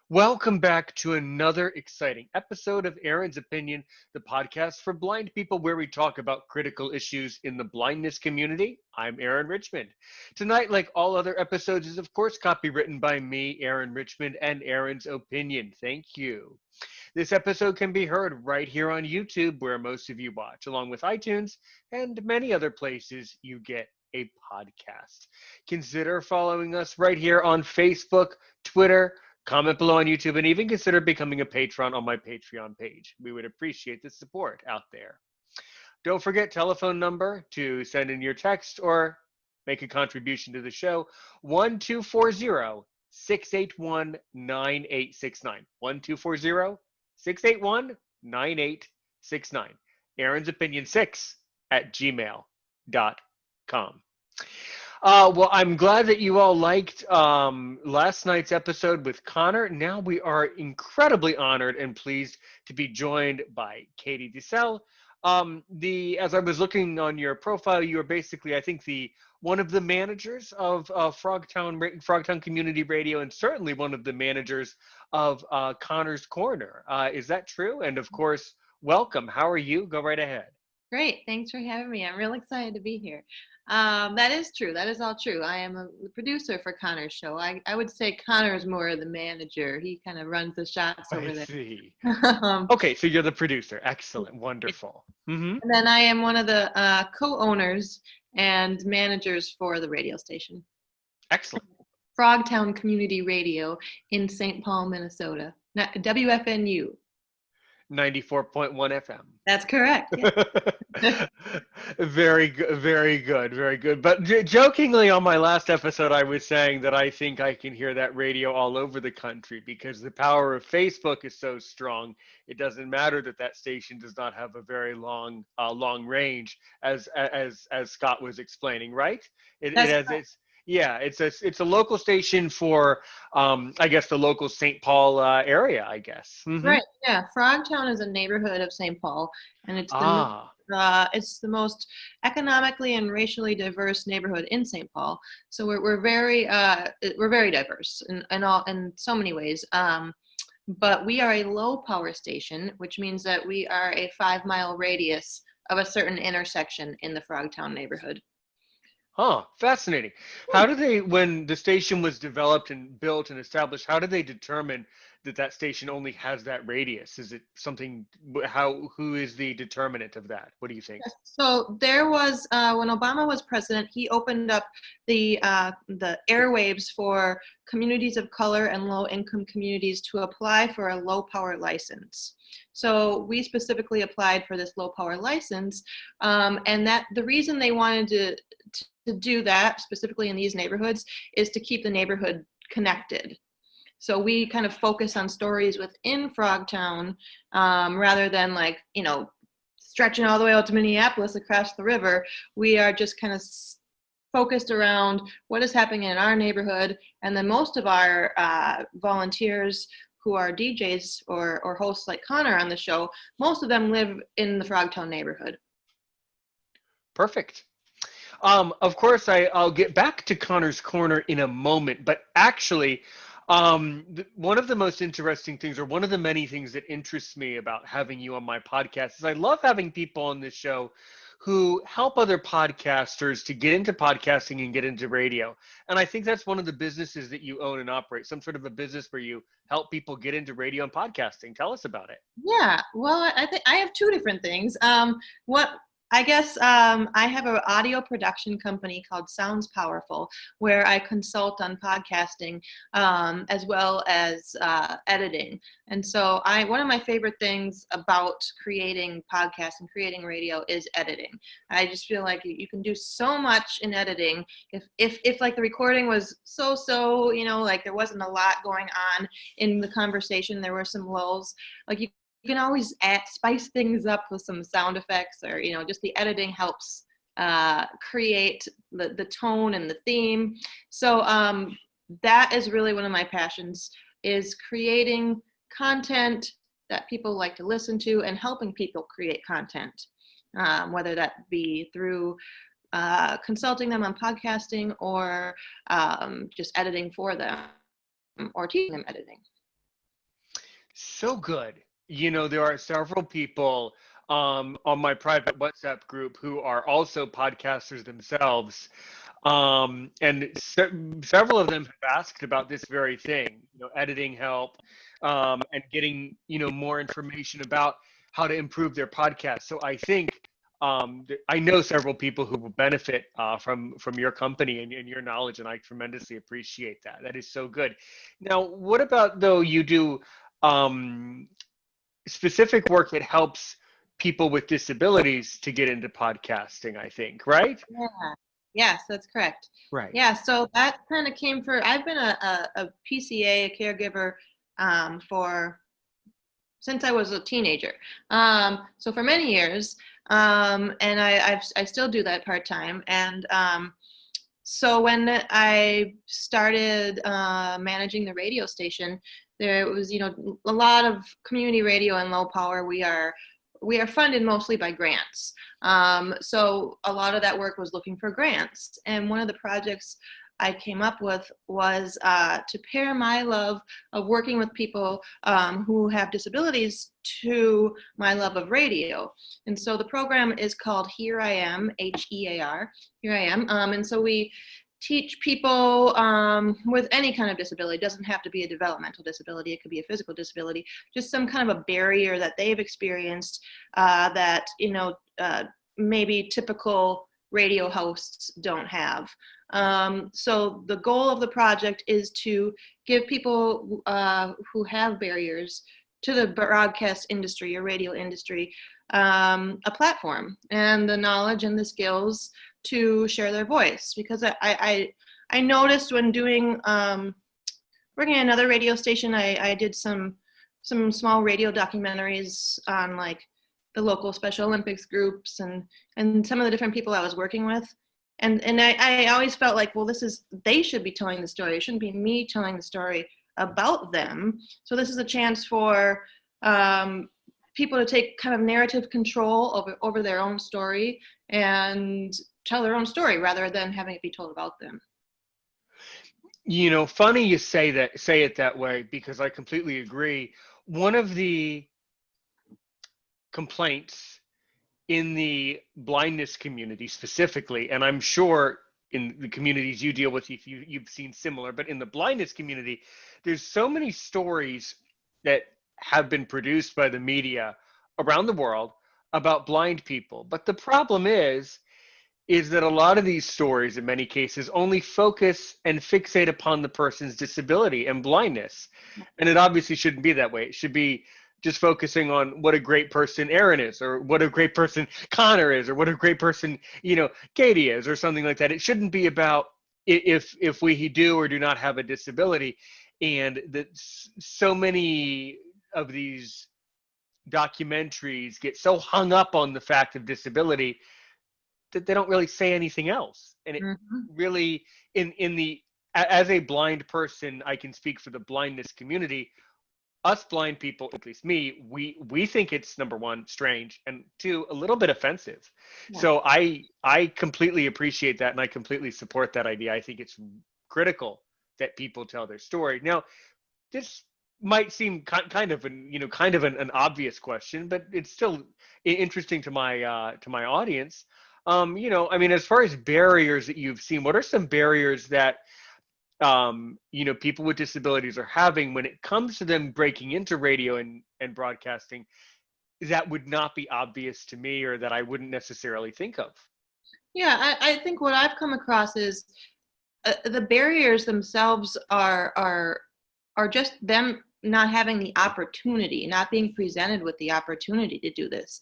Welcome back to another exciting episode of Aaron's Opinion, the podcast for blind people where we talk about critical issues in the blindness community. I'm Aaron Richmond. Tonight, like all other episodes, is of course copywritten by me, Aaron Richmond, and Aaron's Opinion. Thank you. This episode can be heard right here on YouTube, where most of you watch, along with iTunes and many other places you get a podcast. Consider following us right here on Facebook, Twitter, comment below on YouTube, and even consider becoming a patron on my Patreon page. We would appreciate the support out there. Don't forget telephone number to send in your text or make a contribution to the show, 1240-681-9869. 1240-681-9869. Aaron's Opinion 6 at gmail.com. Well, I'm glad that you all liked last night's episode with Connor. Now we are incredibly honored and pleased to be joined by Katey DeSalle. As I was looking on your profile, you are basically, I think, the one of the managers of Frogtown Community Radio, and certainly one of the managers of Connor's Corner. Is that true? And of course, welcome. How are you? Go right ahead. Great. Thanks for having me. I'm real excited to be here. That is true. That is all true. I am the producer for Connor's show. I would say Connor is more the manager. He kind of runs the shots over I there. see. um, Okay, so you're the producer. Excellent. Wonderful. Mm-hmm. and then I am one of the co-owners and managers for the radio station, Excellent. Frogtown Community Radio in St. Paul, Minnesota. WFNU. 94.1 FM. That's correct. Yeah. Very good, very good, very good. But jokingly, on my last episode, I was saying that I think I can hear that radio all over the country because the power of Facebook is so strong. It doesn't matter that that station does not have a very long range, as Scott was explaining, right? It That's has its Yeah, it's a local station for I guess the local St. Paul area, I guess. Mm-hmm. right. Yeah, Frogtown is a neighborhood of St. Paul, and Ah. it's the most economically and racially diverse neighborhood in St. Paul. So we're very diverse in so many ways. But we are a low power station, which means that we are a 5 mile radius of a certain intersection in the Frogtown neighborhood. Huh, fascinating. How did they, when the station was developed and built and established, how did they determine that that station only has that radius? Is it something, who is the determinant of that? What do you think? So there was when Obama was president, he opened up the airwaves for communities of color and low-income communities to apply for a low-power license. So we specifically applied for this low-power license, and that the reason they wanted to do that specifically in these neighborhoods is to keep the neighborhood connected. So we kind of focus on stories within Frogtown rather than stretching all the way out to Minneapolis across the river. We are just kind of focused around what is happening in our neighborhood. And then most of our volunteers who are DJs or hosts like Connor on the show, most of them live in the Frogtown neighborhood. Perfect. Of course, I'll get back to Connor's Corner in a moment, but actually, one of the most interesting things, or one of the many things that interests me about having you on my podcast, is I love having people on this show who help other podcasters to get into podcasting and get into radio. And I think that's one of the businesses that you own and operate, some sort of a business where you help people get into radio and podcasting. Tell us about it. Yeah, well, I think I have two different things. I have an audio production company called Sounds Powerful, where I consult on podcasting as well as editing. And so one of my favorite things about creating podcasts and creating radio is editing. I just feel like you can do so much in editing. If like the recording was so, like there wasn't a lot going on in the conversation, there were some lulls, like you can always spice things up with some sound effects, or just the editing helps create the tone and the theme. So that is really one of my passions, is creating content that people like to listen to and helping people create content, whether that be through consulting them on podcasting or just editing for them or teaching them editing. So good. There are several people on my private WhatsApp group who are also podcasters themselves. And several of them have asked about this very thing, editing help, and getting, more information about how to improve their podcast. So I think I know several people who will benefit from your company and your knowledge, and I tremendously appreciate that. That is so good. Now, what about though you do um, specific work that helps people with disabilities to get into podcasting, I think, right? Yeah. Yes, that's correct. Right. Yeah, so that kind of came for, I've been a PCA, a caregiver, for since I was a teenager. So for many years, and I still do that part time. And so when I started managing the radio station, there was, a lot of community radio and low power. We are funded mostly by grants. So a lot of that work was looking for grants. And one of the projects I came up with was to pair my love of working with people who have disabilities to my love of radio. And so the program is called Here I Am, HEAR, Here I Am. And so we teach people with any kind of disability. It doesn't have to be a developmental disability. It could be a physical disability, just some kind of a barrier that they've experienced that, maybe typical radio hosts don't have. So the goal of the project is to give people who have barriers to the broadcast industry or radio industry a platform and the knowledge and the skills to share their voice. Because I noticed when doing working at another radio station, I did some small radio documentaries on like the local Special Olympics groups and some of the different people I was working with. And I always felt like, well, they should be telling the story. It shouldn't be me telling the story about them. So this is a chance for people to take kind of narrative control over their own story and tell their own story rather than having it be told about them. Funny you say it that way, because I completely agree. One of the complaints in the blindness community specifically, and I'm sure in the communities you deal with, if you've seen similar, but in the blindness community, there's so many stories that have been produced by the media around the world about blind people. But the problem is that a lot of these stories, in many cases, only focus and fixate upon the person's disability and blindness. And it obviously shouldn't be that way. It should be just focusing on what a great person Aaron is, or what a great person Connor is, or what a great person, Katey is, or something like that. It shouldn't be about if we do or do not have a disability. And that so many of these documentaries get so hung up on the fact of disability that they don't really say anything else. And it really, as a blind person, I can speak for the blindness community. Us blind people, at least me, we think it's, number one, strange, and two, a little bit offensive. Yeah. So I completely appreciate that, and I completely support that idea. I think it's critical that people tell their story. Now, this might seem kind of an obvious question, but it's still interesting to my audience. As far as barriers that you've seen, what are some barriers that people with disabilities are having when it comes to them breaking into radio and broadcasting that would not be obvious to me, or that I wouldn't necessarily think of? Yeah, I think what I've come across is the barriers themselves are just them not having the opportunity, not being presented with the opportunity to do this.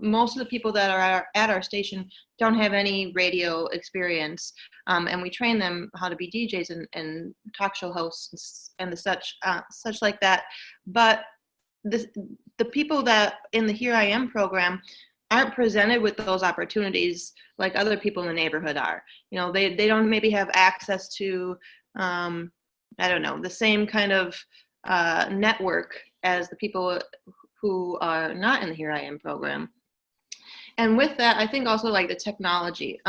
Most of the people that are at our station don't have any radio experience, and we train them how to be DJs and talk show hosts and the such like that. But the people that in the Here I Am program aren't presented with those opportunities like other people in the neighborhood are. They don't maybe have access to I don't know, the same kind of network as the people who are not in the Here I Am program. And with that, I think also like the technology.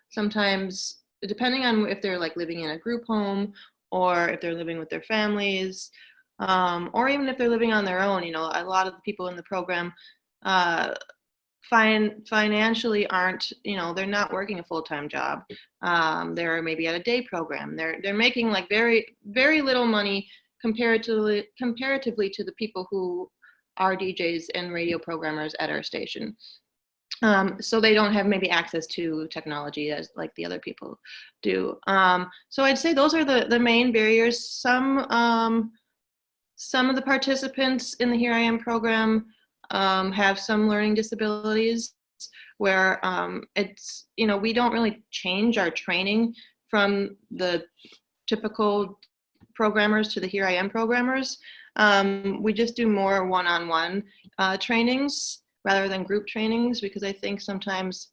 Sometimes, depending on if they're like living in a group home or if they're living with their families, or even if they're living on their own. A lot of the people in the program uh, financially aren't, they're not working a full-time job. They're maybe at a day program. They're making like very, very little money comparatively to the people who are DJs and radio programmers at our station. So they don't have maybe access to technology as like the other people do. So I'd say those are the main barriers. Some of the participants in the Here I Am program have some learning disabilities where we don't really change our training from the typical programmers to the Here I Am programmers. We just do more one-on-one trainings rather than group trainings, because I think sometimes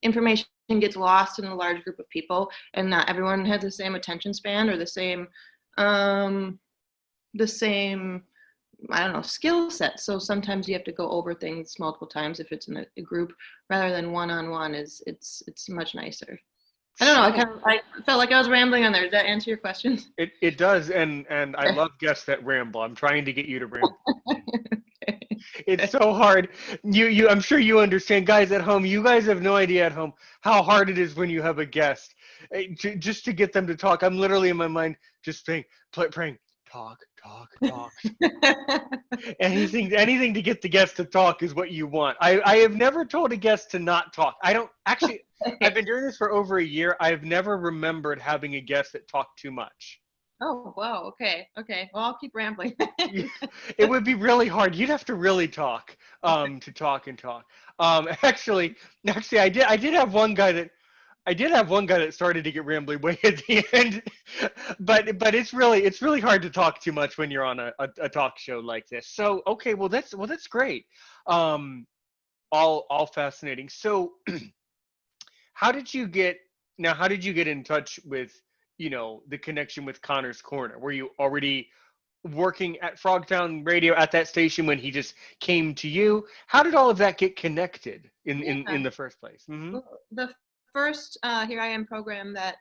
information gets lost in a large group of people and not everyone has the same attention span or the same I don't know, skill set. So sometimes you have to go over things multiple times if it's in a group rather than one-on-one. It's much nicer. I don't know. I felt like I was rambling on there. Did that answer your question? It does, and I love guests that ramble. I'm trying to get you to ramble. Okay. It's so hard. I'm sure you understand, guys at home. You guys have no idea at home how hard it is when you have a guest, just to get them to talk. I'm literally in my mind just praying, talk, talk, talk. Anything to get the guest to talk is what you want. I have never told a guest to not talk. I don't actually. I've been doing this for over a year. I've never remembered having a guest that talked too much. Oh, wow. Okay. Well, I'll keep rambling. It would be really hard. You'd have to really talk to talk and talk. Actually, I did have one guy that started to get rambly way at the end, but it's really hard to talk too much when you're on a talk show like this. So okay, well that's great. All fascinating. So how did you get in touch with the connection with Connor's Corner? Were you already working at Frogtown Radio at that station when he just came to you? How did all of that get connected in the first place? Mm-hmm. Well, the first Here I Am program that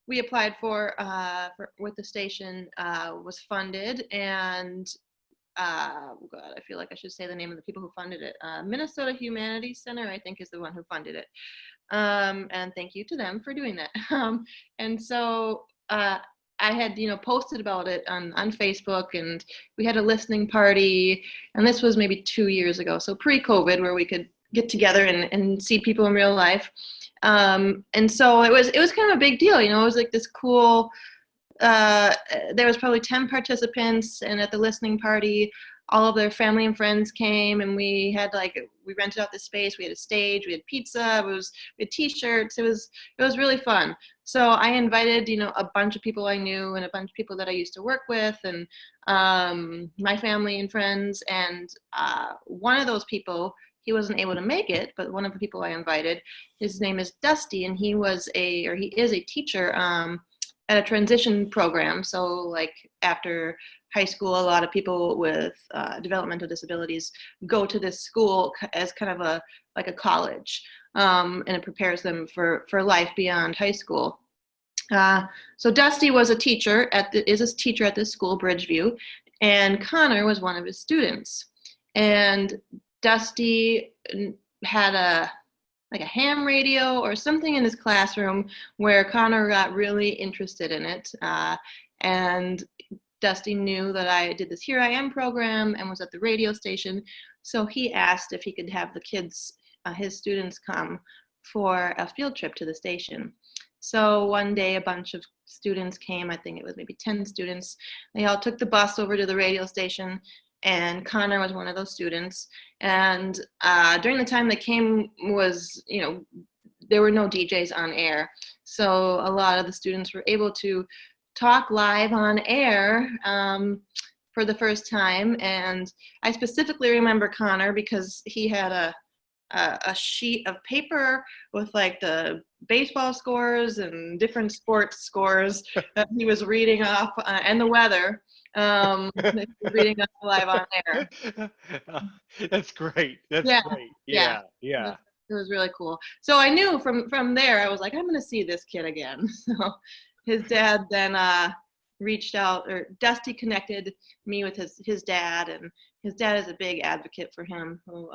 we applied for with the station was funded, and God, I feel like I should say the name of the people who funded it. Minnesota Humanities Center, I think, is the one who funded it. And thank you to them for doing that. And so I had, posted about it on Facebook, and we had a listening party, and this was maybe 2 years ago, so pre-COVID, where we could get together and see people in real life. And so it was kind of a big deal, it was like this cool, there was probably 10 participants, and at the listening party, all of their family and friends came, and we rented out the space. We had a stage, we had pizza, we had t-shirts. It was really fun. So I invited, a bunch of people I knew and a bunch of people that I used to work with, and my family and friends. And one of those people, he wasn't able to make it, but one of the people I invited, his name is Dusty, and he is a teacher at a transition program. So like after high school, a lot of people with developmental disabilities go to this school as kind of a college, and it prepares them for life beyond high school. So Dusty was a teacher is a teacher at this school, Bridgeview, and Connor was one of his students. And Dusty had a ham radio or something in his classroom where Connor got really interested in it. And Dusty knew that I did this Here I Am program and was at the radio station. So he asked if he could have the kids, his students, come for a field trip to the station. So one day a bunch of students came. I think it was maybe 10 students. They all took the bus over to the radio station, and Connor was one of those students. And during the time they came was, there were no DJs on air. So a lot of the students were able to talk live on air for the first time. And I specifically remember Connor because he had a sheet of paper with like the baseball scores and different sports scores that he was reading off, and the weather. Reading off live on air. That's great. That's great. Yeah. It was really cool. So I knew from there, I was like, I'm going to see this kid again. So his dad then reached out, or Dusty connected me with his dad, and his dad is a big advocate for him, who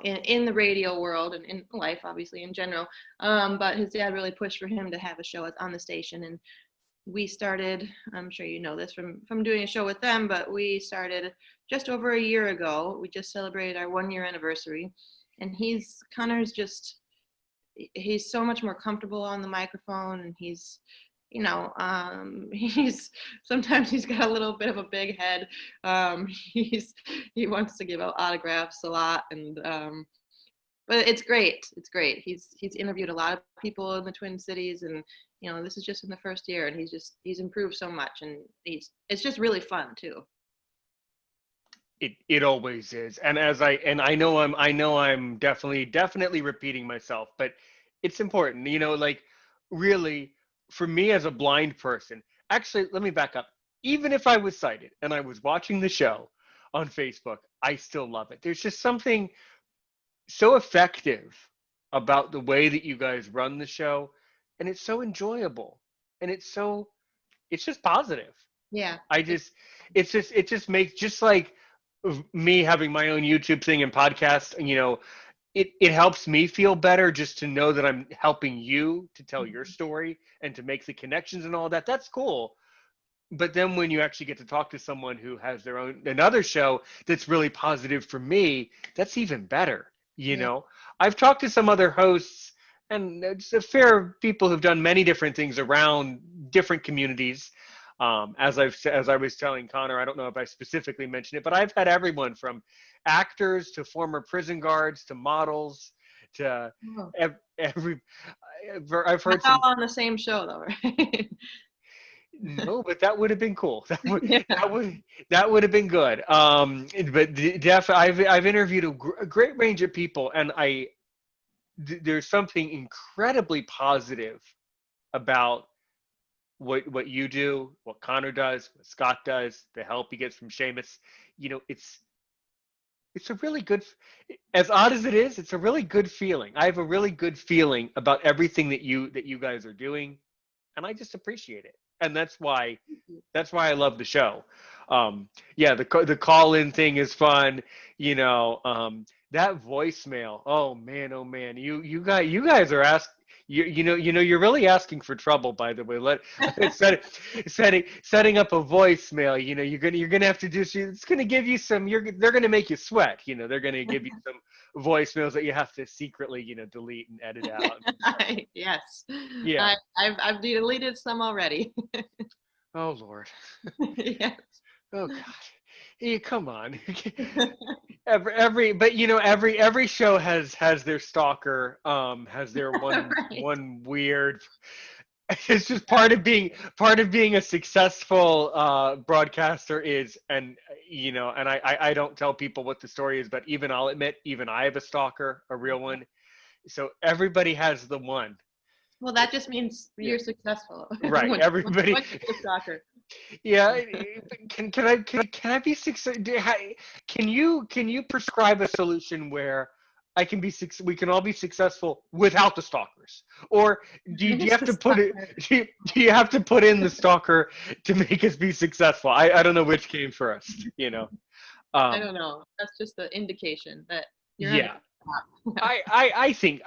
in the radio world and in life, obviously, in general. But his dad really pushed for him to have a show on the station. And we started, I'm sure you know this from doing a show with them, but we started just over a year ago. We just celebrated our 1 year anniversary. And Connor's so much more comfortable on the microphone, and he's sometimes he's got a little bit of a big head. He wants to give out autographs a lot, and but it's great. It's great. He's interviewed a lot of people in the Twin Cities, and this is just in the first year, and he's improved so much, and it's just really fun too. It always is. And I know I'm definitely repeating myself, but it's important, like, really, for me as a blind person. Actually, let me back up. Even if I was sighted and I was watching the show on Facebook, I still love it. There's just something so effective about the way that you guys run the show, and it's so enjoyable, and it's just positive. Yeah. It just makes, just like me having my own YouTube thing and podcast, it helps me feel better just to know that I'm helping you to tell your story and to make the connections and all that. That's cool. But then when you actually get to talk to someone who has another show that's really positive for me, that's even better. I've talked to some other hosts, and it's a fair people who've done many different things around different communities. As I was telling Connor, I don't know if I specifically mentioned it, but I've had everyone from actors to former prison guards to models to every. I've heard all on the same show though, right? No, but that would have been cool. Yeah. That would have been good. But I've interviewed a great range of people, and there's something incredibly positive about what you do, what Connor does, what Scott does, the help he gets from Seamus. It's a really good, as odd as it is, it's a really good feeling. I have a really good feeling about everything that you guys are doing, and I just appreciate it. And that's why I love the show. The call-in thing is fun. That voicemail. Oh man. You guys are asking. You're really asking for trouble, by the way. Setting up a voicemail. You're gonna have to do. It's gonna give you some. They're gonna make you sweat. They're gonna give you some voicemails that you have to secretly, delete and edit out. Yes. Yeah. I've deleted some already. Oh Lord. Yes. Oh God. Yeah, come on. every show has their stalker, has their one Right. one weird. It's just part of being a successful broadcaster is, and I don't tell people what the story is, but even I'll admit, even I have a stalker, a real one. So everybody has the one. Well, that just means you're successful. Right. Everybody. Soccer. Yeah. Can I be successful? Can you prescribe a solution where we can all be successful without the stalkers? Or do you have to put it? Do you have to put in the stalker to make us be successful? I don't know which came first. I don't know. That's just the indication that you're. Yeah. I think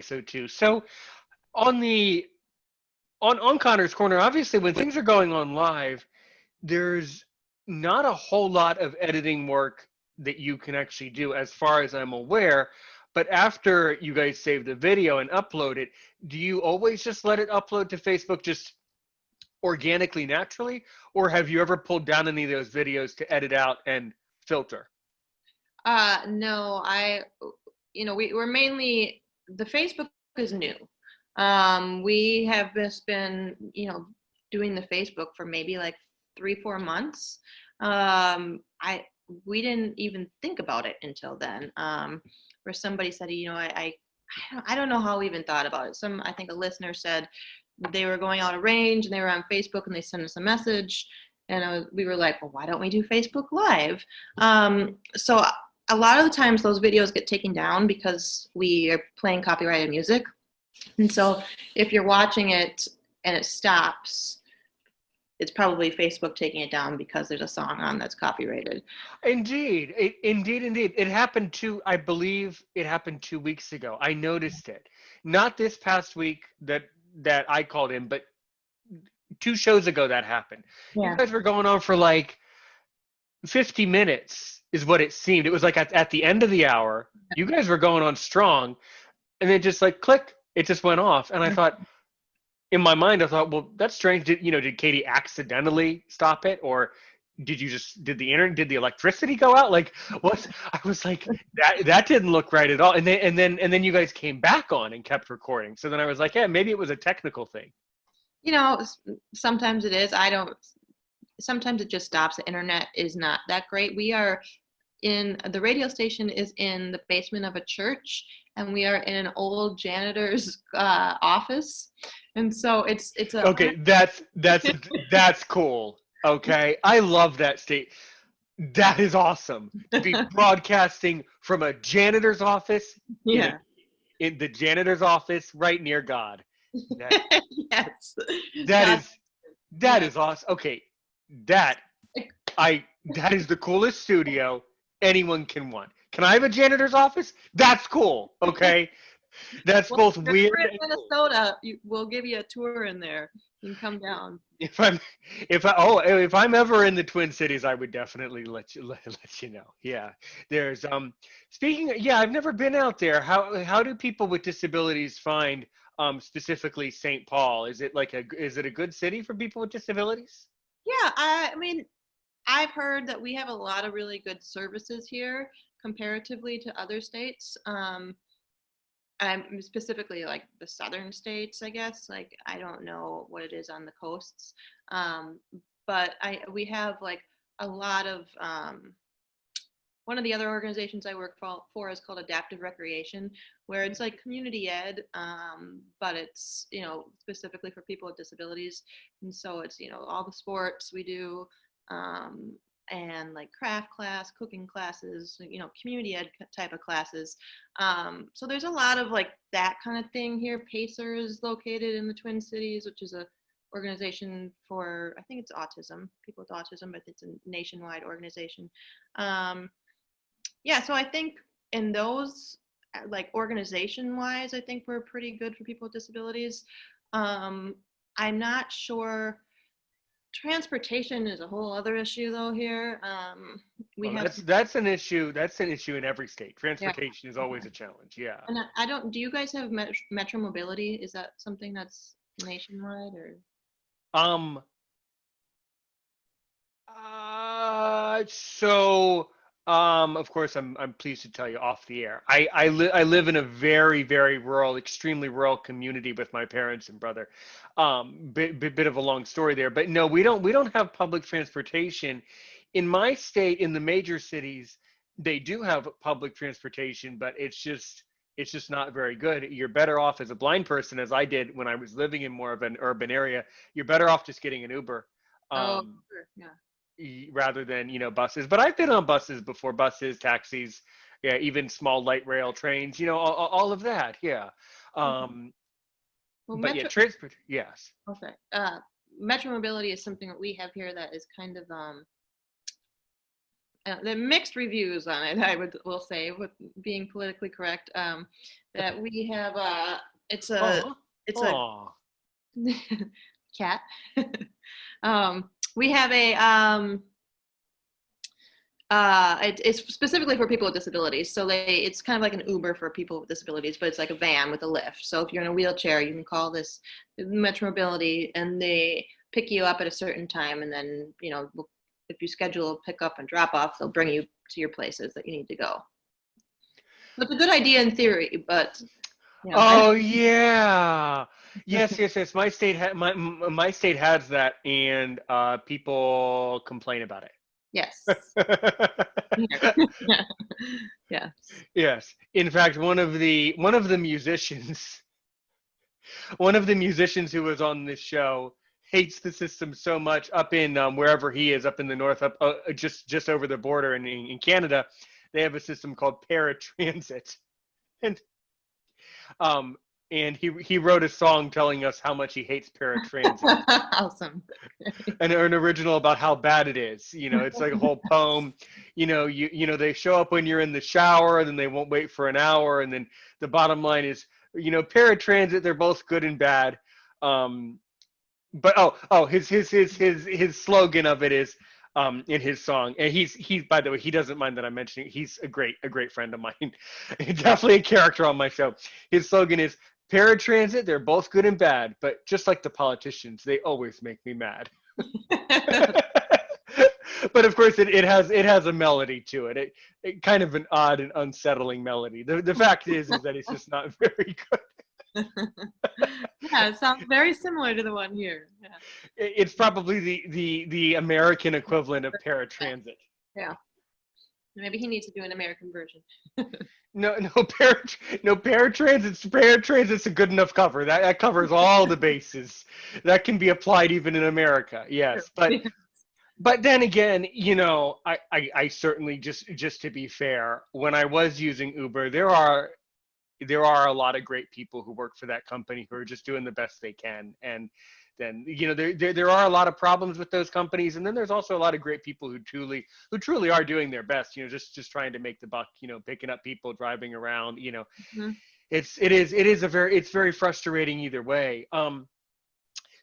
so too. So on Connor's Corner, obviously when things are going on live, there's not a whole lot of editing work that you can actually do, as far as I'm aware. But after you guys save the video and upload it, do you always just let it upload to Facebook just organically, naturally? Or have you ever pulled down any of those videos to edit out and filter? No, we're mainly, the Facebook is new. We have just been, doing the Facebook for maybe like 3-4 months. We didn't even think about it until then. Where somebody said, I don't know how we even thought about it. I think a listener said they were going out of range and they were on Facebook and they sent us a message, and we were like, well, why don't we do Facebook Live? So a lot of the times those videos get taken down because we are playing copyrighted music. And so if you're watching it and it stops it's probably Facebook taking it down because there's a song on that's copyrighted. Indeed, indeed. It happened I believe it happened 2 weeks ago. I noticed it. Not this past week that I called in, but 2 shows ago that happened. You Yeah. guys were going on for like 50 minutes, is what it seemed. It was like at the end of the hour, you guys were going on strong, and then just like click, it just went off. And I thought, in my mind, I thought, well, that's strange. Did Katey accidentally stop it, or did the electricity go out? Like, what? I was like, that didn't look right at all. And then you guys came back on and kept recording. So then I was like, yeah, maybe it was a technical thing. Sometimes it is. I don't. Sometimes it just stops. The internet is not that great. We are in the radio station is in the basement of a church, and we are in an old janitor's office, and so it's a Okay, that's cool. Okay, I love that state. That is awesome to be broadcasting from a janitor's office in a yeah. in the janitor's office right near God. That Yes. that God, is that yeah. is awesome. Okay, that that is the coolest studio anyone can want. Can I have a janitor's office? That's cool. Okay, that's Well, both if we're weird in and cool. Minnesota, we'll give you a tour in there. You can come down. If I'm if I'm ever in the Twin Cities, I would definitely let you know. Yeah, there's speaking. Yeah, I've never been out there. How do people with disabilities find specifically St. Paul? Is it a good city for people with disabilities? Yeah, I mean, I've heard that we have a lot of really good services here comparatively to other states. I'm specifically like the southern states, I guess. Like I don't know what it is on the coasts, um, but I we have like a lot of one of the other organizations I work for is called Adaptive Recreation, where it's like community ed, but it's specifically for people with disabilities, and so it's all the sports we do, um, and like craft class, cooking classes, community ed type of classes. So there's a lot of like that kind of thing here. Pacer is located in the Twin Cities, which is a organization for I think it's autism, people with autism, but it's a nationwide organization. Um, yeah, so I think in those like organization wise, I think we're pretty good for people with disabilities. Um, I'm not sure. Transportation is a whole other issue though here. We Well, have that's an issue. That's an issue in every state. yeah, Transportation is always a challenge. Yeah. and I don't. Do you guys have Metro Mobility? Is that something that's nationwide or? Um. So, of course, I'm pleased to tell you off the air. I live in a very, very rural, extremely rural community with my parents and brother. Bit of a long story there, but no, we don't have public transportation in my state. In the major cities, they do have public transportation, but it's just not very good. You're better off as a blind person, as I did when I was living in more of an urban area. You're better off just getting an Uber. Oh, Um, sure, yeah. rather than buses. But I've been on buses before, buses, taxis, yeah, even small light rail trains, all of that, yeah. Okay. um Well, but yeah, Metro. transport, yes. Okay. Metro Mobility is something that we have here that is kind of the mixed reviews on it. I will say, with being politically correct, that we have it's a Oh, it's a oh, cat. We have a it's specifically for people with disabilities. So it's kind of like an Uber for people with disabilities, but it's like a van with a lift. So if you're in a wheelchair, you can call this Metro Mobility, and they pick you up at a certain time, and then if you schedule a pickup and drop off, they'll bring you to your places that you need to go. So it's a good idea in theory, but I oh yeah, yes. My state has that, and people complain about yes, it. yeah. Yes. In fact, one of the musicians, one of the musicians who was on this show hates the system so much up in wherever he is up in the north, up just over the border in Canada. They have a system called paratransit, and um, and he wrote a song telling us how much he hates paratransit. Awesome. An original about how bad it is. It's like a whole poem. They show up when you're in the shower, and then they won't wait for an hour, and then the bottom line is, paratransit, they're both good and bad. But his slogan of it is, in his song, and he's by the way, he doesn't mind that I'm mentioning it. He's a great friend of mine, definitely a character on my show. His slogan is, paratransit, they're both good and bad, but just like the politicians, they always make me mad. But of course, it has a melody to it. It kind of an odd and unsettling melody. The fact is that it's just not very good. Yeah, it sounds very similar to the one here. Yeah. It's probably the American equivalent of paratransit. Yeah. Maybe he needs to do an American version. No paratransit's a good enough cover. That covers all the bases. That can be applied even in America. Yes, but then again, I certainly, just to be fair, when I was using Uber, there are a lot of great people who work for that company who are just doing the best they can. And then, there are a lot of problems with those companies, and then there's also a lot of great people who truly are doing their best, just trying to make the buck, picking up people, driving around. Mm-hmm. It's very frustrating either way.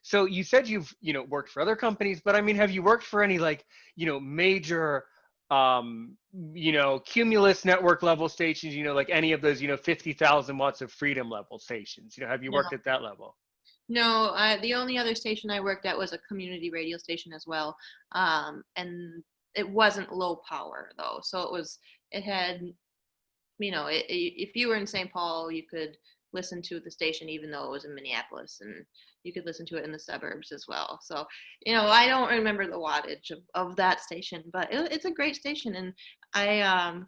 So you said you've worked for other companies, but I mean, have you worked for any, like, major Cumulus network level stations, like any of those 50,000 watts of freedom level stations? Have you No. worked at that level? No, the only other station I worked at was a community radio station as well, and it wasn't low power though. So it had, if you were in St. Paul, you could listen to the station even though it was in Minneapolis, and you could listen to it in the suburbs as well. So, I don't remember the wattage of that station, but it's a great station, and I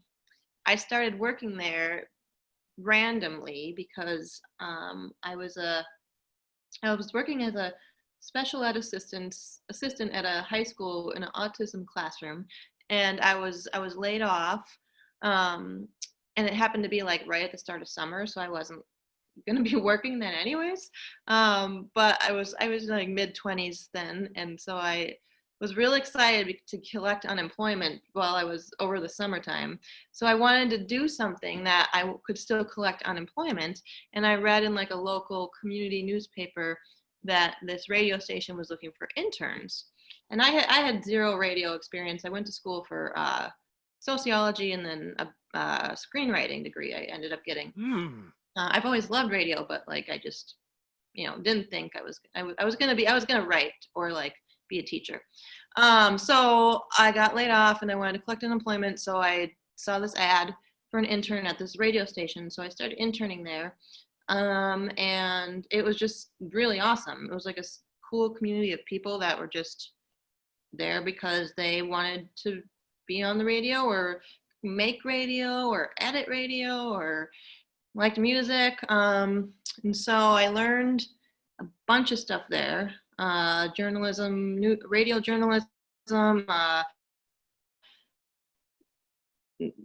started working there randomly because I was working as a special ed assistant at a high school in an autism classroom, and I was laid off, and it happened to be like right at the start of summer, so I wasn't gonna be working then anyways. But I was like mid-20s then, and so I was really excited to collect unemployment while I was over the summertime. So I wanted to do something that I could still collect unemployment. And I read in like a local community newspaper that this radio station was looking for interns. And I had zero radio experience. I went to school for sociology and then a screenwriting degree I ended up getting. I've always loved radio, but like I just, didn't think I was gonna write or like be a teacher. So I got laid off and I wanted to collect unemployment. So I saw this ad for an intern at this radio station. So I started interning there. And it was just really awesome. It was like a cool community of people that were just there because they wanted to be on the radio or make radio or edit radio or liked music. And so I learned a bunch of stuff there. Journalism, radio journalism,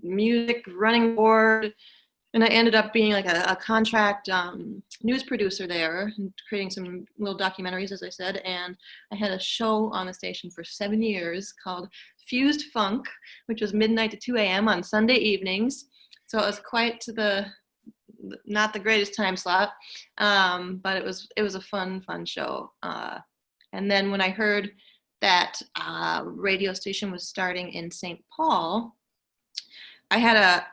music, running board, and I ended up being like a contract news producer there, and creating some little documentaries, as I said. And I had a show on the station for 7 years called Fused Funk, which was midnight to 2 a.m. on Sunday evenings. So it was quite not the greatest time slot, but it was a fun show. And then when I heard that radio station was starting in St. Paul, I had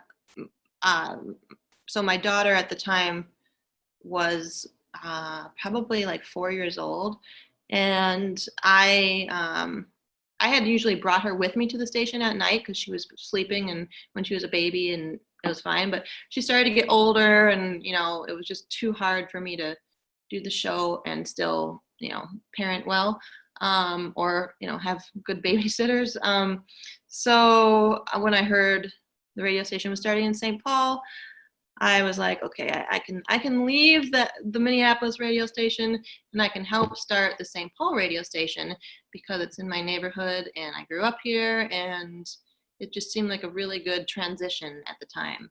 so my daughter at the time was probably like 4 years old, and I had usually brought her with me to the station at night because she was sleeping and when she was a baby, and it was fine. But she started to get older, and it was just too hard for me to do the show and still parent well, or have good babysitters. So when I heard the radio station was starting in St. Paul, I was like, okay, I can leave the Minneapolis radio station and I can help start the St. Paul radio station because it's in my neighborhood and I grew up here, and it just seemed like a really good transition at the time.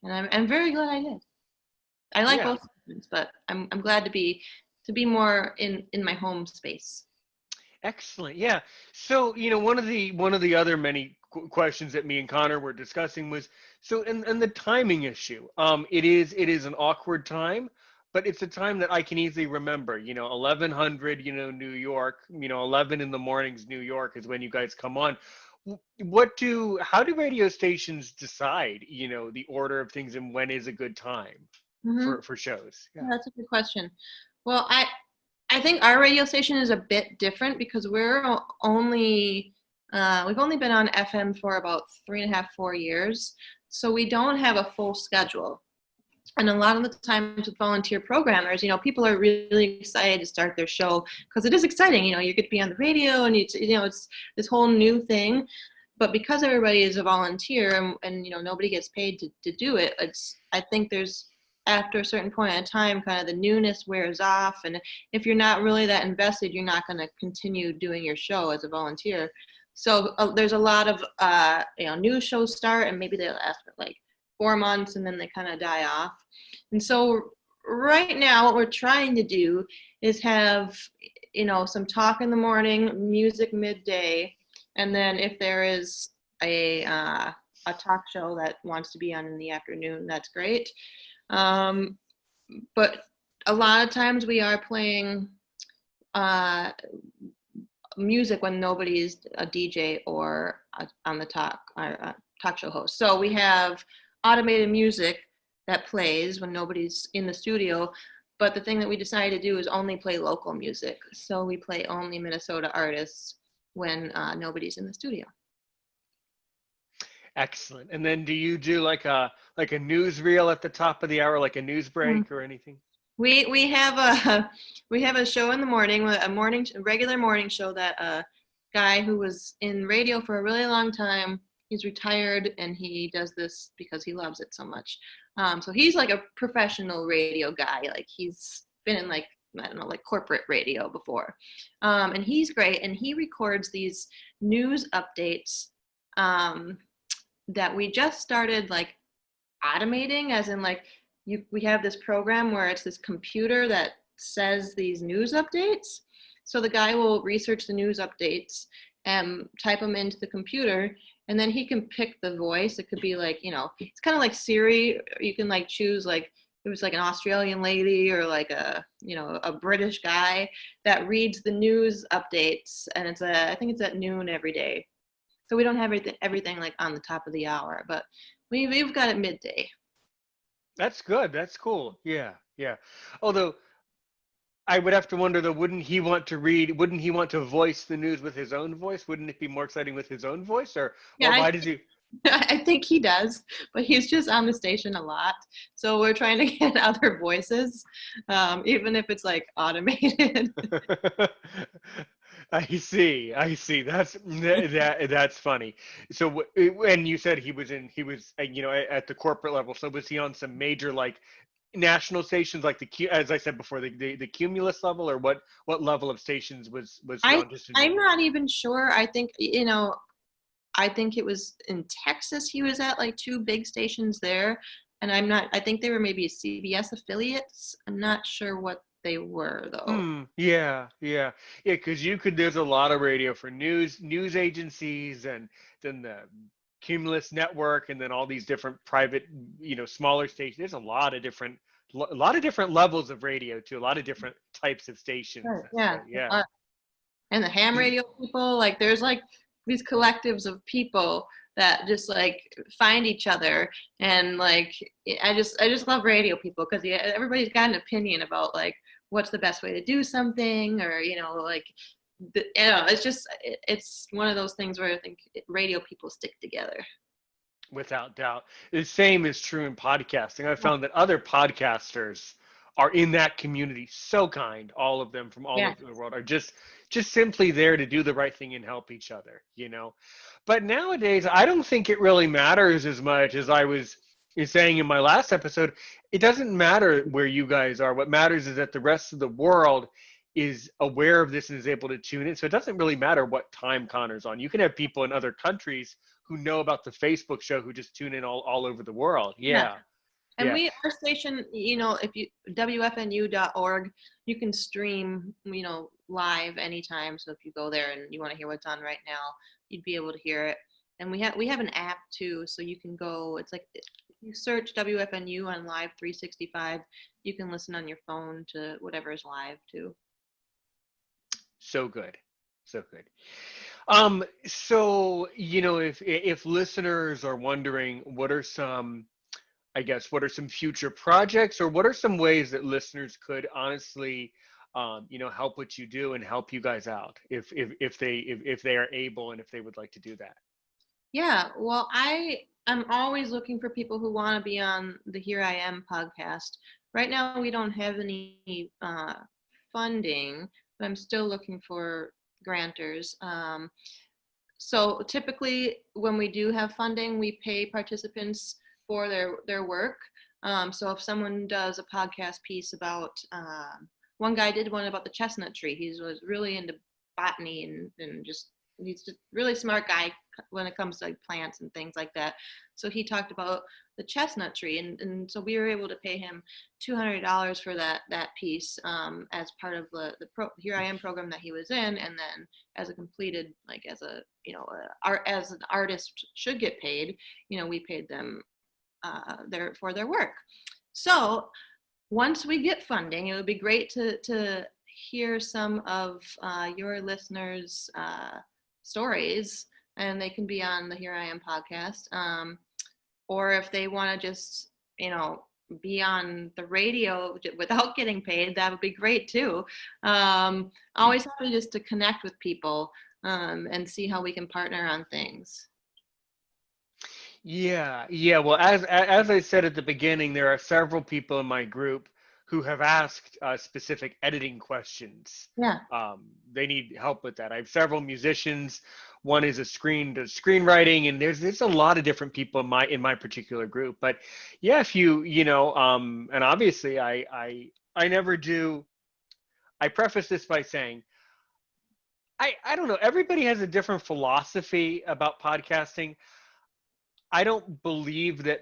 And I'm very glad I did. I like both but I'm glad to be more in my home space. Excellent. Yeah. So, one of the other many questions that me and Connor were discussing was, so, and the timing issue. It is an awkward time, but it's a time that I can easily remember. 1100. New York. 11 in the mornings, New York is when you guys come on. How do radio stations decide? The order of things and when is a good time Hmm. for shows? Yeah. Yeah, that's a good question. Well, I think our radio station is a bit different because we've only been on FM for about 3.5, 4 years, so we don't have a full schedule. And a lot of the times with volunteer programmers, people are really excited to start their show because it is exciting. You get to be on the radio, and it's this whole new thing. But because everybody is a volunteer, and nobody gets paid to do it, I think there's, after a certain point in time, kind of the newness wears off, and if you're not really that invested, you're not going to continue doing your show as a volunteer. So there's a lot of new shows start, and maybe they last for like 4 months, and then they kind of die off. And so right now, what we're trying to do is have some talk in the morning, music midday, and then if there is a talk show that wants to be on in the afternoon, that's great. Um, but a lot of times we are playing uh, music when nobody's a DJ or on the talk show host. So we have automated music that plays when nobody's in the studio. But the thing that we decided to do is only play local music. So we play only Minnesota artists when nobody's in the studio. Excellent. And then do you do like a newsreel at the top of the hour, like a news Mm. break or anything? We have a we have a show in the morning, a regular morning show that a guy who was in radio for a really long time. He's retired, and he does this because he loves it so much. So he's like a professional radio guy. Like he's been in like, I don't know, like corporate radio before, and he's great. And he records these news updates that we just started like automating, as in like we have this program where it's this computer that says these news updates. So the guy will research the news updates and type them into the computer, and then he can pick the voice. It could be like, it's kind of like Siri. You can like choose like, if it was like an Australian lady or like a British guy that reads the news updates, and I think it's at noon every day. So we don't have everything like on the top of the hour, but we've got it midday. That's good. That's cool. Yeah, yeah. Although I would have to wonder though, wouldn't he want to voice the news with his own voice? Wouldn't it be more exciting with his own voice? Or Yeah, why does he? I think he does, but he's just on the station a lot. So we're trying to get other voices, even if it's like automated. I see. That's funny. So, and you said he was at the corporate level. So was he on some major like national stations, like as I said before, the Cumulus level, or what level of stations was he I on? Just I'm not even sure. I think it was in Texas. He was at like two big stations there, and I think they were maybe CBS affiliates. I'm not sure what they were though. Yeah, yeah, yeah. Because there's a lot of radio for news agencies, and then the Cumulus network, and then all these different private, smaller stations. There's a lot of different levels of radio too. A lot of different types of stations. Sure. So Yeah. yeah. And the ham radio people, like there's like these collectives of people that just like find each other, and like I just love radio people because everybody's got an opinion about like what's the best way to do something, or like it's one of those things where I think radio people stick together. Without doubt. The same is true in podcasting. I've found that other podcasters are in that community, so kind. All of them from all Yeah. over the world are just simply there to do the right thing and help each other. But nowadays, I don't think it really matters as much as I was saying in my last episode. It doesn't matter where you guys are. What matters is that the rest of the world is aware of this and is able to tune in. So it doesn't really matter what time Connor's on. You can have people in other countries who know about the Facebook show who just tune in all over the world. Yeah. Yeah. And Yeah. our station, if you, wfnu.org, you can stream, live anytime. So if you go there and you want to hear what's on right now, you'd be able to hear it. And we have an app too, so you can go, it's like, if you search WFNU on Live 365, you can listen on your phone to whatever is live too. So good. So good. So, if listeners are wondering what are some, I guess, what are some future projects, or what are some ways that listeners could honestly, help what you do and help you guys out if they are able and if they would like to do that. Yeah, well, I'm always looking for people who want to be on the Here I Am podcast. Right now, we don't have any funding, but I'm still looking for grantors. So typically, when we do have funding, we pay participants for their work. So if someone does a podcast piece about, one guy did one about the chestnut tree. He was really into botany and just, he's just really smart guy when it comes to like plants and things like that. So he talked about the chestnut tree, and so we were able to pay him $200 for that piece, as part of the Here I Am program that he was in, and then as a completed, like, as a, as an artist should get paid, we paid them for their work. So once we get funding, it would be great to hear some of your listeners' stories, and they can be on the Here I Am podcast. Or if they want to just, be on the radio without getting paid, that would be great too. Always happy just to connect with people, and see how we can partner on things. Yeah, yeah. Well, as I said at the beginning, there are several people in my group who have asked specific editing questions. Yeah. They need help with that. I have several musicians. One is does screenwriting, and there's a lot of different people in my particular group. But yeah, if and obviously I never do. I preface this by saying I don't know. Everybody has a different philosophy about podcasting. I don't believe that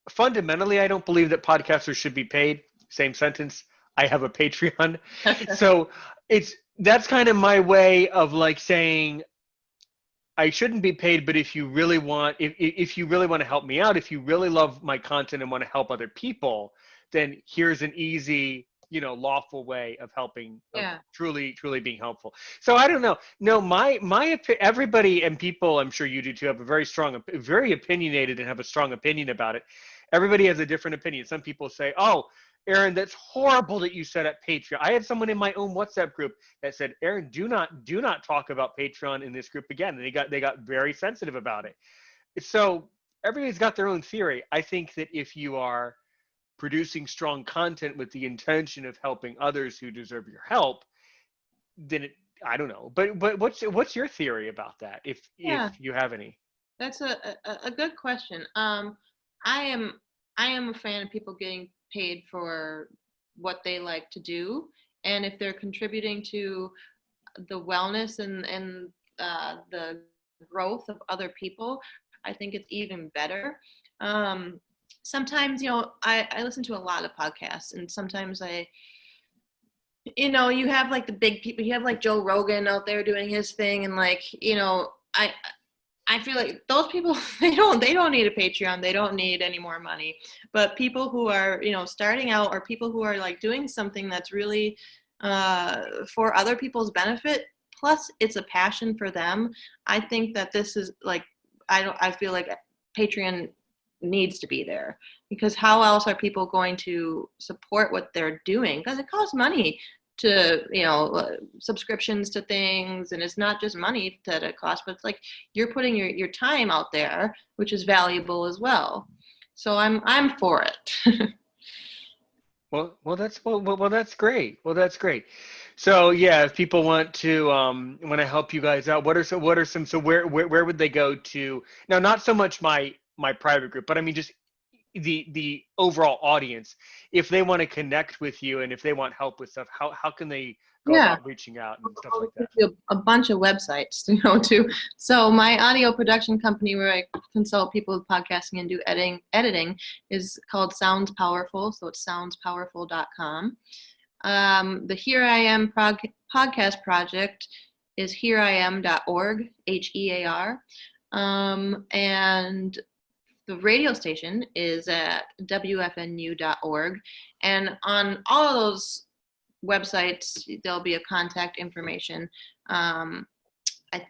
fundamentally, I don't believe that podcasters should be paid. Same sentence. I have a Patreon. So that's kind of my way of like saying I shouldn't be paid, but if you really want, if you really want to help me out, if you really love my content and want to help other people, then here's an easy, lawful way of helping, of Yeah. truly being helpful. So I don't know. No, everybody and people, I'm sure you do too, have a very opinionated and have a strong opinion about it. Everybody has a different opinion. Some people say, oh, Aaron, that's horrible that you set up Patreon. I had someone in my own WhatsApp group that said, Aaron, do not talk about Patreon in this group again. And they got very sensitive about it. So everybody's got their own theory. I think that if you are producing strong content with the intention of helping others who deserve your help, then I don't know. But what's your theory about that, if you have any? That's a good question. I am a fan of people getting paid for what they like to do, and if they're contributing to the wellness and the growth of other people, I think it's even better. Sometimes, I listen to a lot of podcasts, and sometimes you have like the big people, you have like Joe Rogan out there doing his thing, and like, I feel like those people, they don't need a Patreon. They don't need any more money. But people who are, starting out, or people who are like doing something that's really for other people's benefit, plus it's a passion for them. I think that this is like, I feel like Patreon needs to be there, because how else are people going to support what they're doing? Because it costs money to, subscriptions to things, and it's not just money that it costs, but it's like you're putting your time out there, which is valuable as well. So I'm for it. That's great. Well, that's great. So yeah, if people want to help you guys out, what are some, so where would they go to now? Not so much my private group, but I mean just the overall audience. If they want to connect with you and if they want help with stuff, how can they go Yeah. about reaching out and stuff I'll like that? give you a bunch of websites, too. So my audio production company, where I consult people with podcasting and do editing is called Sounds Powerful. So it's soundspowerful.com. The Here I Am podcast project is hereiam.org, HEAR. And the radio station is at wfnu.org. And on all of those websites, there'll be a contact information. I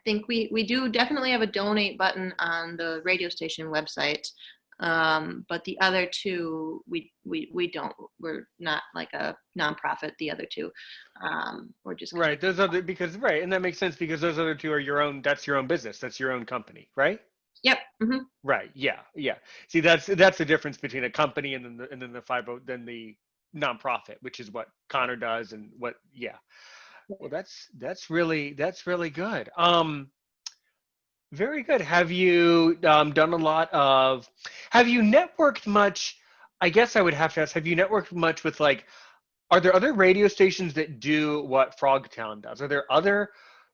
think we do definitely have a donate button on the radio station website. But the other two, we don't. We're not like a nonprofit. The other two, we're just Right. Those other because right, and that makes sense because those other two are your own. That's your own business. That's your own company, right? Yep. Mm-hmm. Right. Yeah. Yeah. See, that's the difference between a company and then the the nonprofit, which is what Connor does and what. Yeah. Well, that's really good. Very good. Have you done a lot of? Have you networked much? I guess I would have to ask. Have you networked much with like? Are there other radio stations that do what Frogtown does? Are there other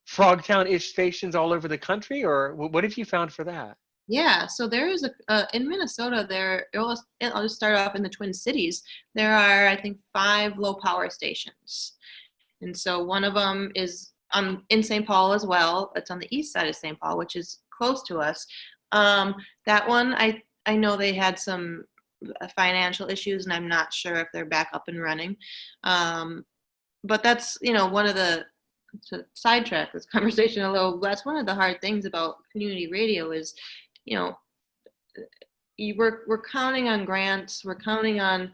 Frogtown-ish stations all over the country, or what have you found for that? Yeah, so there is in Minnesota. I'll just start off in the Twin Cities. There are, I think, 5 low power stations, and so one of them is in St. Paul as well. It's on the east side of St. Paul, which is close to us. That one, I know they had some financial issues, and I'm not sure if they're back up and running. But that's one of the, to sidetrack this conversation a little. That's one of the hard things about community radio is, we're counting on grants. We're counting on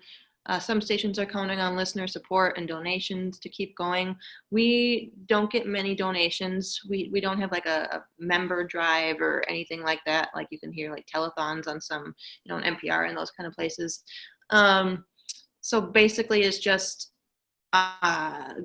some stations are counting on listener support and donations to keep going. We don't get many donations. We don't have like a member drive or anything like that. Like you can hear like telethons on some, on NPR and those kind of places. So basically it's just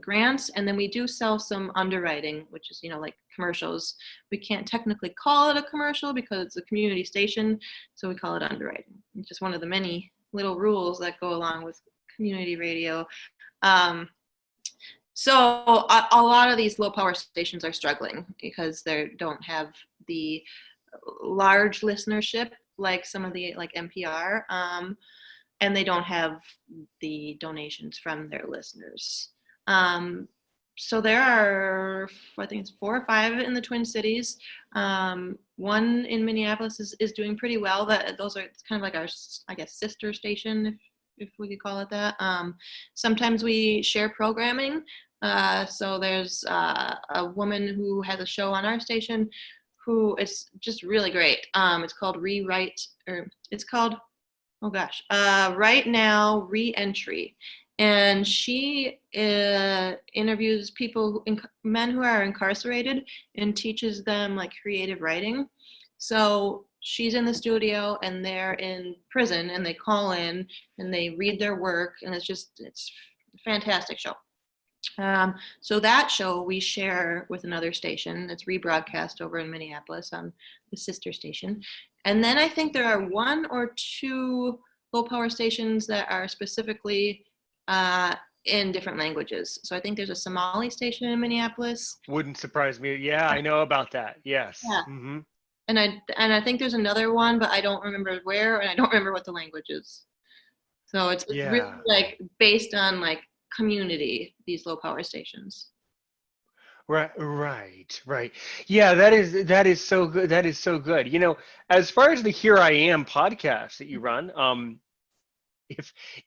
grants, and then we do sell some underwriting, which is like commercials. We can't technically call it a commercial because it's a community station, so we call it underwriting. It's just one of the many little rules that go along with community radio. So a lot of these low power stations are struggling because they don't have the large listenership like some of the like NPR. And they don't have the donations from their listeners. So there are, I think it's 4 or 5 in the Twin Cities. One in Minneapolis is doing pretty well. Those are, it's kind of like our, I guess, sister station, if we could call it that. Sometimes we share programming. So there's a woman who has a show on our station who is just really great. It's called Right Now Re-Entry. And she interviews people, men who are incarcerated, and teaches them like creative writing. So she's in the studio and they're in prison, and they call in and they read their work, and it's a fantastic show. So that show we share with another station. It's rebroadcast over in Minneapolis on the sister station. And then I think there are 1 or 2 low power stations that are specifically in different languages. So I think there's a Somali station in Minneapolis. Wouldn't surprise me. Yeah, I know about that. Yes. Yeah. Mm-hmm. And I think there's another one, but I don't remember where, and I don't remember what the language is. So it's really like based on like community, these low power stations. Right. Yeah, that is so good. That is so good. As far as the Here I Am podcast that you run,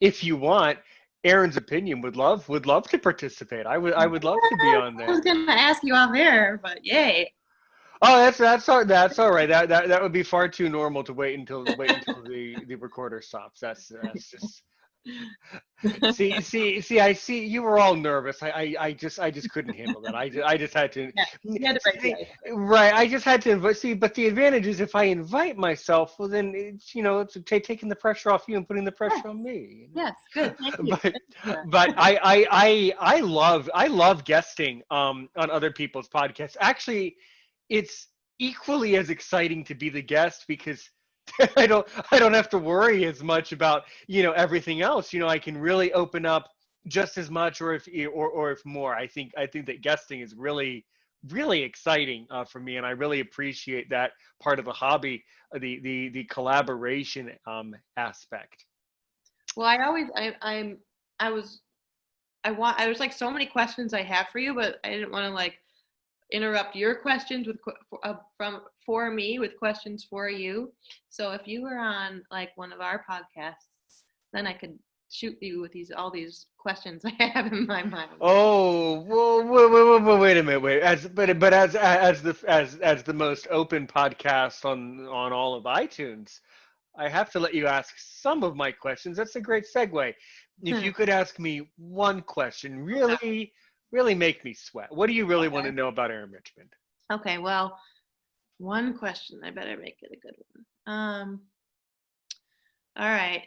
if you want, Erin's opinion would love to participate. I would love to be on there. I was gonna ask you off air, but yay. Oh, that's all right. That would be far too normal to wait until the recorder stops. That's just. See, I see you were all nervous. I just couldn't handle that. I just had to. Yeah, you had to break it. Right. I just had to invite. See, but the advantage is if I invite myself, well, then it's taking the pressure off you and putting the pressure on me. Yes, good. Thank you. But I love guesting on other people's podcasts. Actually, it's equally as exciting to be the guest because I don't have to worry as much about everything else. I can really open up just as much or if more. I think that guesting is really really exciting for me, and I really appreciate that part of the hobby, the collaboration aspect. Well, I always I was I was like so many questions I have for you, but I didn't want to like interrupt your questions with from for me with questions for you. So if you were on like one of our podcasts, then I could shoot you with these all these questions I have in my mind. Oh, wait a minute, wait. As the most open podcast on all of iTunes, I have to let you ask some of my questions. That's a great segue. If you could ask me one question, really make me sweat. What do you really want to know about Aaron Richmond? Okay, well, one question. I better make it a good one. All right.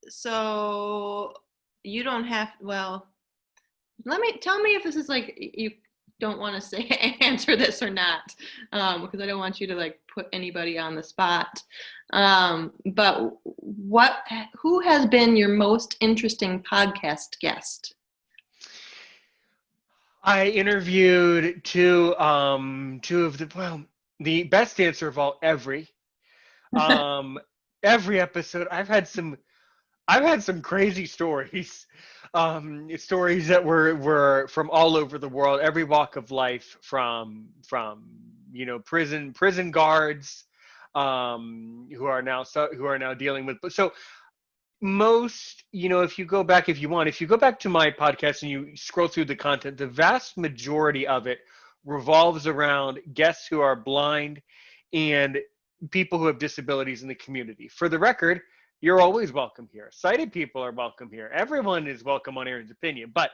So you don't have, well, tell me if this is like you don't want to say answer this or not, because I don't want you to like put anybody on the spot. But who has been your most interesting podcast guest? I interviewed two of the best answer of all, um every episode. I've had some crazy stories, stories that were from all over the world, every walk of life, from prison guards, who are now dealing with. But so most, if you go back to my podcast and you scroll through the content, the vast majority of it revolves around guests who are blind and people who have disabilities in the community. For the record, you're always welcome here. Sighted people are welcome here. Everyone is welcome on Aaron's Opinion, but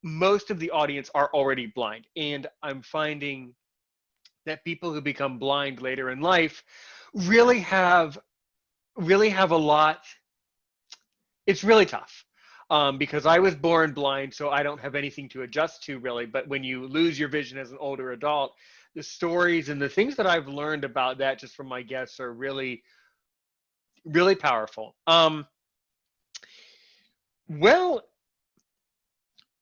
most of the audience are already blind. And I'm finding that people who become blind later in life really have a lot. It's really tough, because I was born blind, so I don't have anything to adjust to really. But when you lose your vision as an older adult, the stories and the things that I've learned about that just from my guests are really, really powerful. Well,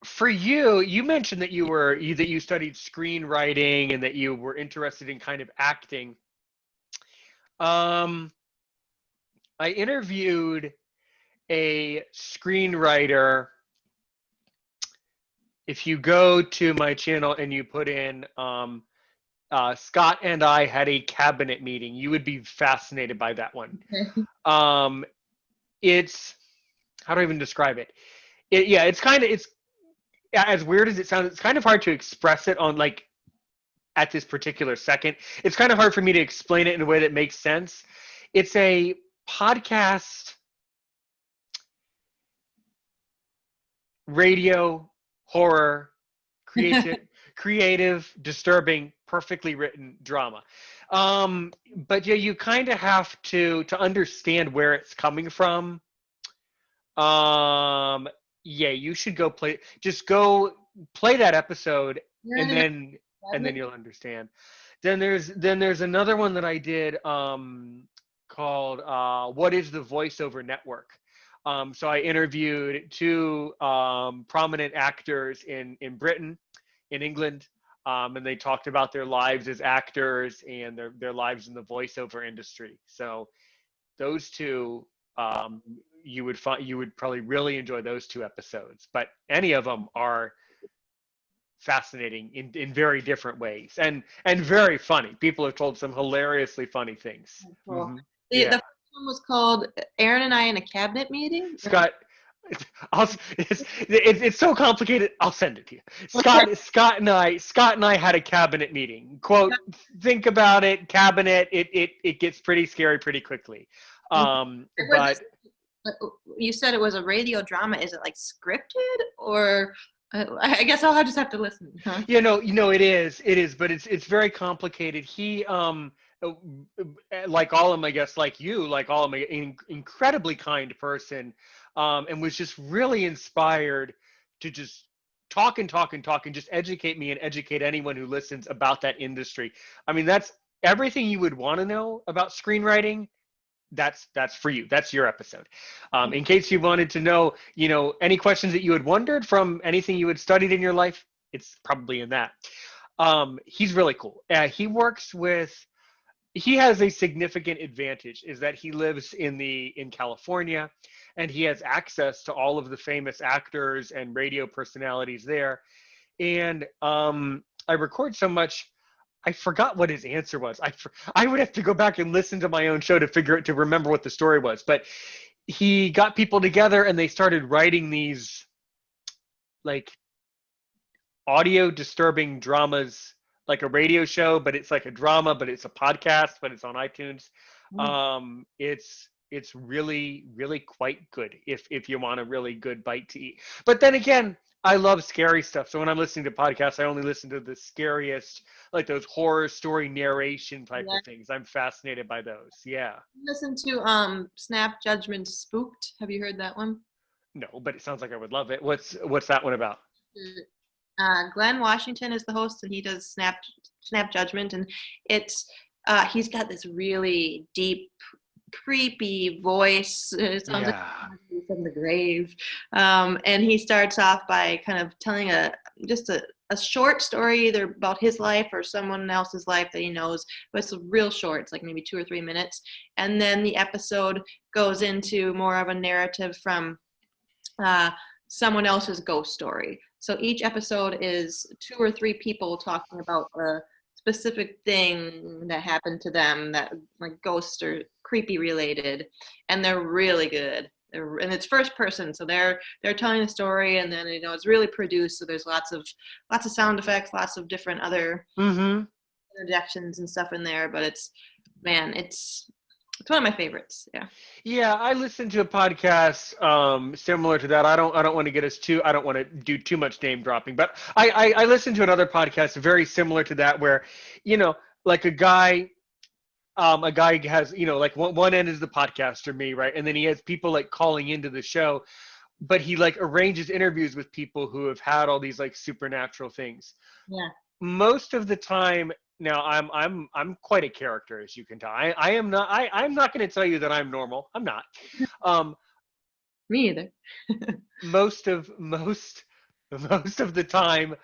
for you, you mentioned that you studied screenwriting and that you were interested in kind of acting. Um, I interviewed a screenwriter. If you go to my channel and you put in Scott and I had a cabinet meeting, you would be fascinated by that one. Um, it's how do I even describe it? It's as weird as it sounds. It's kind of hard to express it on like at this particular second. It's kind of hard for me to explain it in a way that makes sense. It's a podcast, radio, horror, creative, disturbing, perfectly written drama. But yeah, you kind of have to understand where it's coming from. Yeah, you should just go play that episode, and then you'll understand. Then there's another one that I did, called What is the Voiceover Network? So I interviewed two prominent actors in Britain, in England, and they talked about their lives as actors and their lives in the voiceover industry. So those two, you would probably really enjoy those two episodes. But any of them are fascinating in very different ways, and very funny. People have told some hilariously funny things. Cool. Mm-hmm. The first one was called Aaron and I in a Cabinet Meeting. Scott, it's so complicated. I'll send it to you. Scott and I had a cabinet meeting. Quote, think about it, cabinet. It gets pretty scary pretty quickly. But you said it was a radio drama. Is it like scripted, or I guess I'll just have to listen. Huh? It is, but it's very complicated. He like all of my guests, like you, like all of my, incredibly kind person, and was just really inspired to just talk and talk and talk and just educate me and educate anyone who listens about that industry. I mean, that's everything you would want to know about screenwriting. That's for you. That's your episode. In case you wanted to know, any questions that you had wondered from anything you had studied in your life, it's probably in that. He's really cool. He has a significant advantage is that he lives in California, and he has access to all of the famous actors and radio personalities there. And I record so much, I forgot what his answer was. I would have to go back and listen to my own show to remember what the story was. But he got people together and they started writing these like audio disturbing dramas, like a radio show, but it's like a drama, but it's a podcast, but it's on iTunes. Mm. It's really quite good if you want a really good bite to eat. But then again, I love scary stuff. So when I'm listening to podcasts, I only listen to the scariest, like those horror story narration type Yeah. of things. I'm fascinated by those. Yeah. Listen to Snap Judgment Spooked. Have you heard that one? No, but it sounds like I would love it. What's that one about? Glenn Washington is the host, and he does Snap Judgment, and it's he's got this really deep, creepy voice. It sounds like Yeah. he's from the grave, and he starts off by kind of telling just a short story either about his life or someone else's life that he knows, but it's real short. It's like maybe 2 or 3 minutes, and then the episode goes into more of a narrative from uh, someone else's ghost story. So each episode is 2 or 3 people talking about a specific thing that happened to them that like ghosts or creepy related, and they're really good. And it's first person, so they're telling the story, and then it's really produced. So there's lots of sound effects, lots of different other Mm-hmm. interjections and stuff in there. But it's one of my favorites. Yeah. Yeah, I listen to a podcast similar to that. I don't want to get us too. I don't want to do too much name dropping, but I listen to another podcast very similar to that where, you know, like a guy has, like one end is the podcaster, me, right, and then he has people like calling into the show, but he like arranges interviews with people who have had all these like supernatural things. Yeah. Most of the time now I'm quite a character, as you can tell. I am not I'm not going to tell you that I'm normal. I'm not. um Me either. most of most most of the time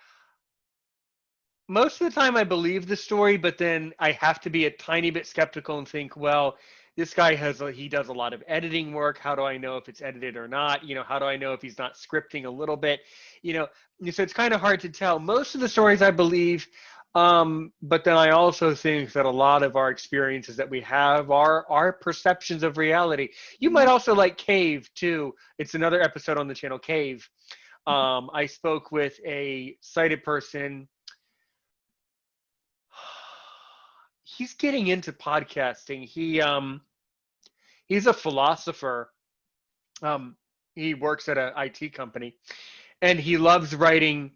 most of the time I believe the story, but then I have to be a tiny bit skeptical and think, well, this guy he does a lot of editing work. How do I know if it's edited or not? How do I know if he's not scripting a little bit? You know, so it's kind of hard to tell. Most of the stories I believe, but then I also think that a lot of our experiences that we have are our perceptions of reality. You might also like Cave too. It's another episode on the channel Cave. I spoke with a sighted person. He's getting into podcasting. He's a philosopher. Um, he works at an IT company, and he loves writing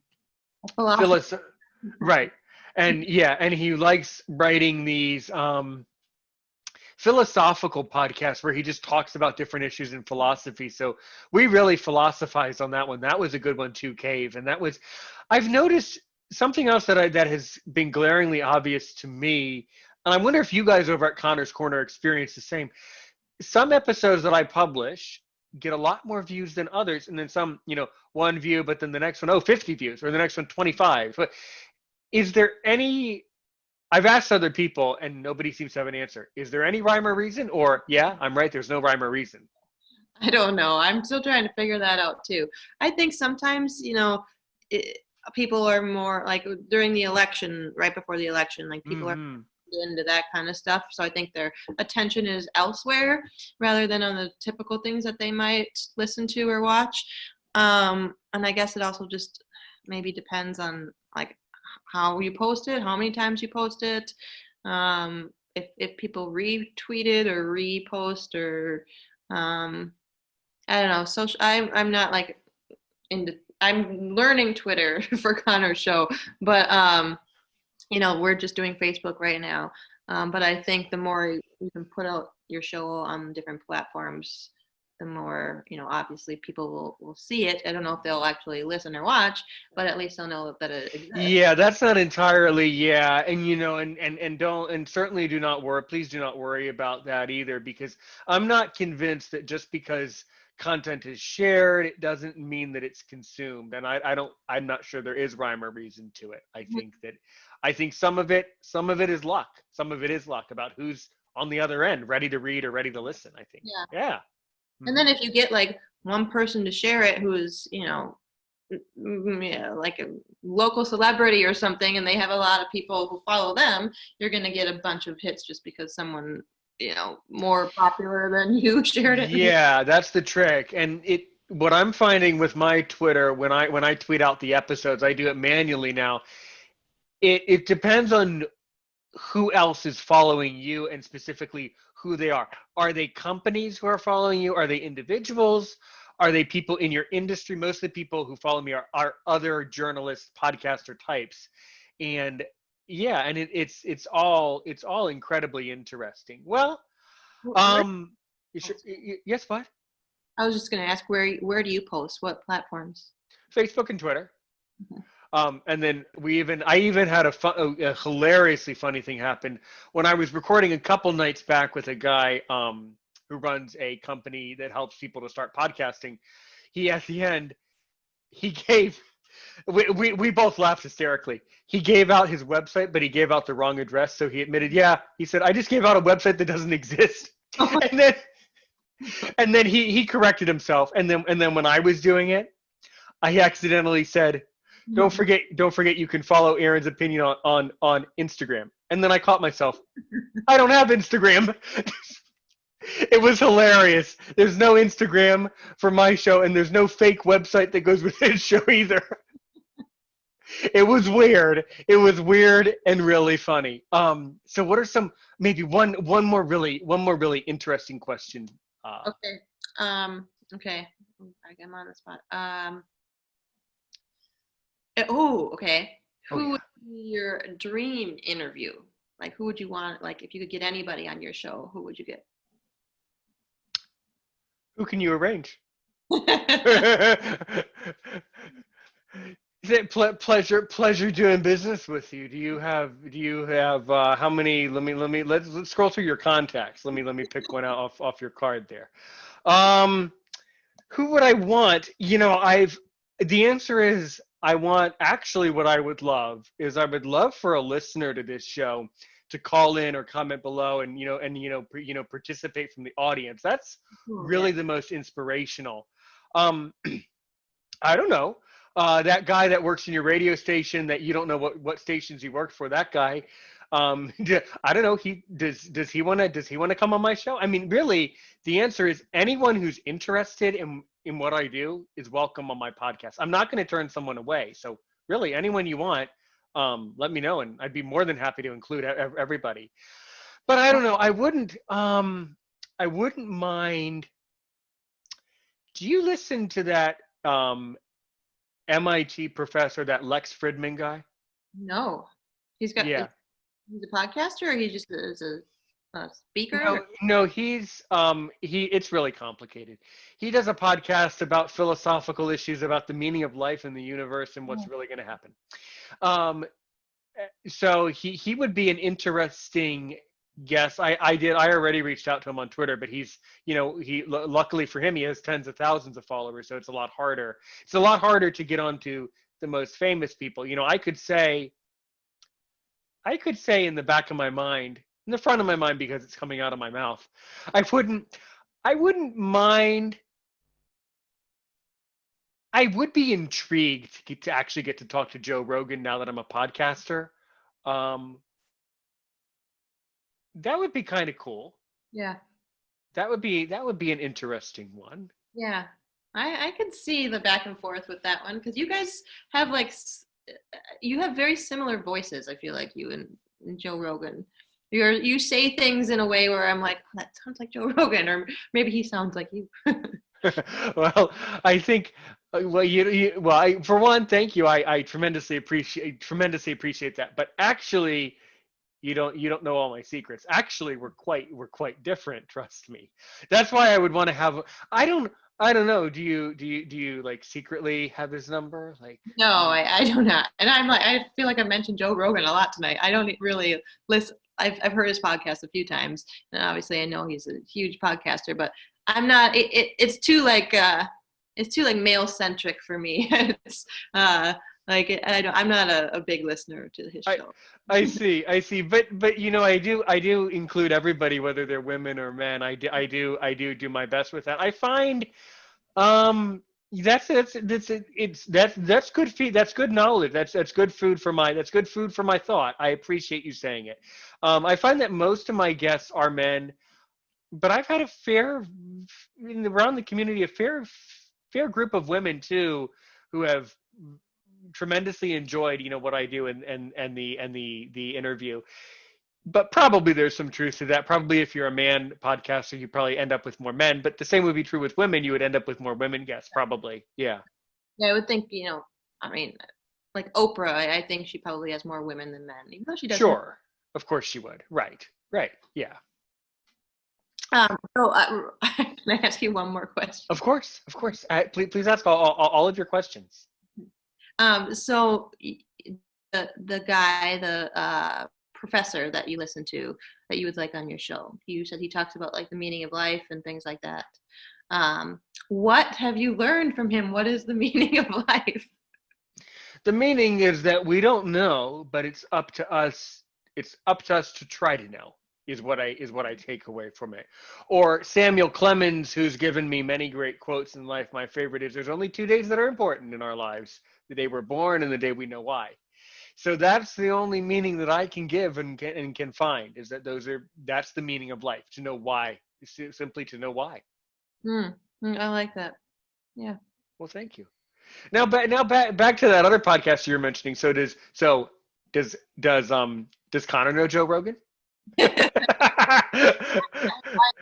Philosophy. philosophy. Right, and yeah, and he likes writing these philosophical podcasts where he just talks about different issues in philosophy. So we really philosophized on that one. That was a good one too, Cave. And that was, I've noticed something else that has been glaringly obvious to me, and I wonder if you guys over at Connor's Corner experience the same. Some episodes that I publish get a lot more views than others, and then some, one view, but then the next one, 50 views, or the next one, 25. But is there any I've asked other people and nobody seems to have an answer. Is there any rhyme or reason? Or, yeah, I'm right, there's no rhyme or reason. I don't know. I'm still trying to figure that out too. I think sometimes, it, people are more like during the election, right before the election, like people are Mm-hmm. into that kind of stuff. So I think their attention is elsewhere rather than on the typical things that they might listen to or watch. And I guess it also just maybe depends on like how you post it, how many times you post it, if people retweet it or repost or um, I don't know. Social. I'm not like into. I'm learning Twitter for Connor's show, but we're just doing Facebook right now. But I think the more you can put out your show on different platforms, the more obviously people will see it. I don't know if they'll actually listen or watch, but at least they'll know that it exists. Yeah, that's not entirely, yeah. And don't, and certainly do not worry, please do not worry about that either, because I'm not convinced that just because content is shared, it doesn't mean that it's consumed. And I'm not sure there is rhyme or reason to it. I think that I think some of it is luck. Some of it is luck about who's on the other end, ready to read or ready to listen, I think. Yeah. Yeah. And then if you get like one person to share it who is, yeah, like a local celebrity or something, and they have a lot of people who follow them, you're going to get a bunch of hits just because someone, more popular than you shared it. Yeah, that's the trick. And what I'm finding with my Twitter when I tweet out the episodes, I do it manually now. It depends on who else is following you and specifically who they are. Are they companies who are following you? Are they individuals? Are they people in your industry? Most of the people who follow me are other journalists, podcaster types. And yeah, and it's all incredibly interesting. Well, Where, yes, what? I was just going to ask, where do you post? What platforms? Facebook and Twitter. Okay. And then I even had a hilariously funny thing happen when I was recording a couple nights back with a guy who runs a company that helps people to start podcasting. He at the end he gave we both laughed hysterically. He gave out his website, but he gave out the wrong address. So he admitted, yeah, he said, I just gave out a website that doesn't exist. And then he corrected himself. And then when I was doing it, I accidentally said, don't forget you can follow Aaron's opinion on Instagram. And then I caught myself. I don't have Instagram. It was hilarious. There's no Instagram for my show, and there's no fake website that goes with his show either. It was weird. It was weird and really funny. So what are some maybe one more really interesting question? Okay. Okay. I'm on the spot. Okay. Oh Who yeah. would be your dream interview? Like, who would you want? Like, if you could get anybody on your show, who would you get? Who can you arrange? Is it pleasure doing business with you? Do you have how many? Let's scroll through your contacts. Let me pick one out off your card there. Who would I want? The answer is I want actually what I would love is I would love for a listener to this show to call in or comment below and participate from the audience. That's Cool, yeah. really the most inspirational. Um, I don't know. That guy that works in your radio station that you don't know what stations he worked for. That guy, I don't know. Does he want to come on my show? I mean, really, the answer is anyone who's interested in what I do is welcome on my podcast. I'm not going to turn someone away. So really, anyone you want, let me know, and I'd be more than happy to include everybody. But I don't know. I wouldn't mind. Do you listen to that? MIT professor, that Lex Fridman guy? No, Yeah. he's a podcaster, or he just is a speaker. No, it's really complicated. He does a podcast about philosophical issues about the meaning of life and the universe and what's really going to happen. So he would be an interesting guest. I already reached out to him on Twitter, but luckily for him, he has tens of thousands of followers, so it's a lot harder. It's a lot harder to get onto the most famous people. I could say in the back of my mind, in the front of my mind, because it's coming out of my mouth, I wouldn't mind. I would be intrigued to actually get to talk to Joe Rogan now that I'm a podcaster. That would be kind of cool. Yeah. That would be an interesting one. Yeah. I could see the back and forth with that one, because you guys have you have very similar voices. I feel like you and Joe Rogan. You say things in a way where I'm like, oh, that sounds like Joe Rogan, or maybe he sounds like you. Well, I think, for one, thank you. I tremendously appreciate that. But actually, you don't know all my secrets. Actually, we're quite different. Trust me. That's why I would want to have. I don't know. Do you like secretly have his number? Like, No, I do not. And I feel like I mentioned Joe Rogan a lot tonight. I don't really listen. I've heard his podcast a few times, and obviously I know he's a huge podcaster, but I'm not. It's too male centric for me. It's Like I'm not a big listener to his I show. I see. But you know, I do include everybody, whether they're women or men. I do my best with that. I find um that's good feed. That's good knowledge. That's good food for my thought. I appreciate you saying it. I find that most of my guests are men, but I've had around the community, a fair group of women too, who have tremendously enjoyed, what I do, and the interview. But probably there's some truth to that. Probably if you're a man podcaster, you probably end up with more men. But the same would be true with women. You would end up with more women guests, probably. Yeah. Yeah, I would think, I mean, like Oprah, I think she probably has more women than men, even though she does have. Sure. Of course she would. Right. Right. Yeah. So, can I ask you one more question? Of course. Of course. Please ask all of your questions. So the guy, the professor that you listen to, that you would like on your show, you said he talks about like the meaning of life and things like that. What have you learned from him? What is the meaning of life? The meaning is that we don't know, but it's up to us. It's up to us to try to know. Is what I take away from it. Or Samuel Clemens, who's given me many great quotes in life. My favorite is, "There's only 2 days that are important in our lives: the day we're born and the day we know why." So that's the only meaning that I can give and can find, is that that's the meaning of life: to know why, simply to know why. I like that. Yeah. Well, thank you. Now back to that other podcast you were mentioning. Does Connor know Joe Rogan?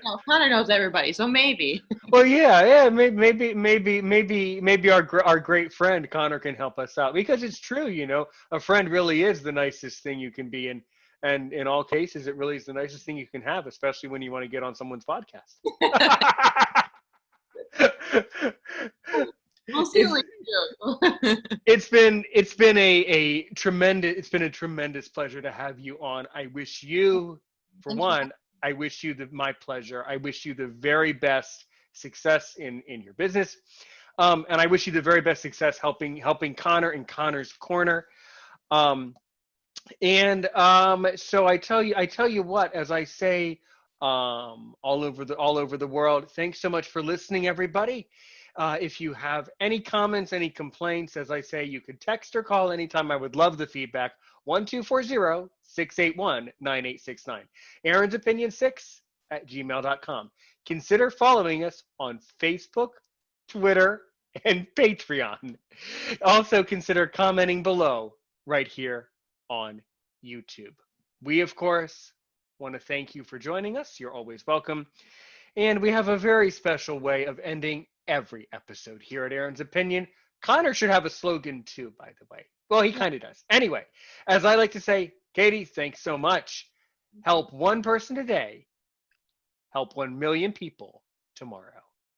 No, Connor knows everybody, so maybe. Well, yeah. Maybe our great friend Connor can help us out, because it's true. A friend really is the nicest thing you can be, and in all cases, it really is the nicest thing you can have, especially when you want to get on someone's podcast. We'll see what we do. It's been a tremendous pleasure to have you on. I wish you, for Thanks for one, I wish you my pleasure. I wish you the very best success in your business, and I wish you the very best success helping Connor in Connor's Corner. Um, and so I tell you what, as I say, all over the world, thanks so much for listening, everybody. If you have any comments, any complaints, as I say, you could text or call anytime. I would love the feedback. 1240-681-9869. Aaron's Opinion 6@gmail.com. Consider following us on Facebook, Twitter, and Patreon. Also consider commenting below right here on YouTube. We, of course, want to thank you for joining us. You're always welcome. And we have a very special way of ending every episode here at Aaron's Opinion. Connor should have a slogan too, by the way. Well, he kind of does. Anyway, as I like to say, Katey, thanks so much. Help one person today, help 1 million people tomorrow.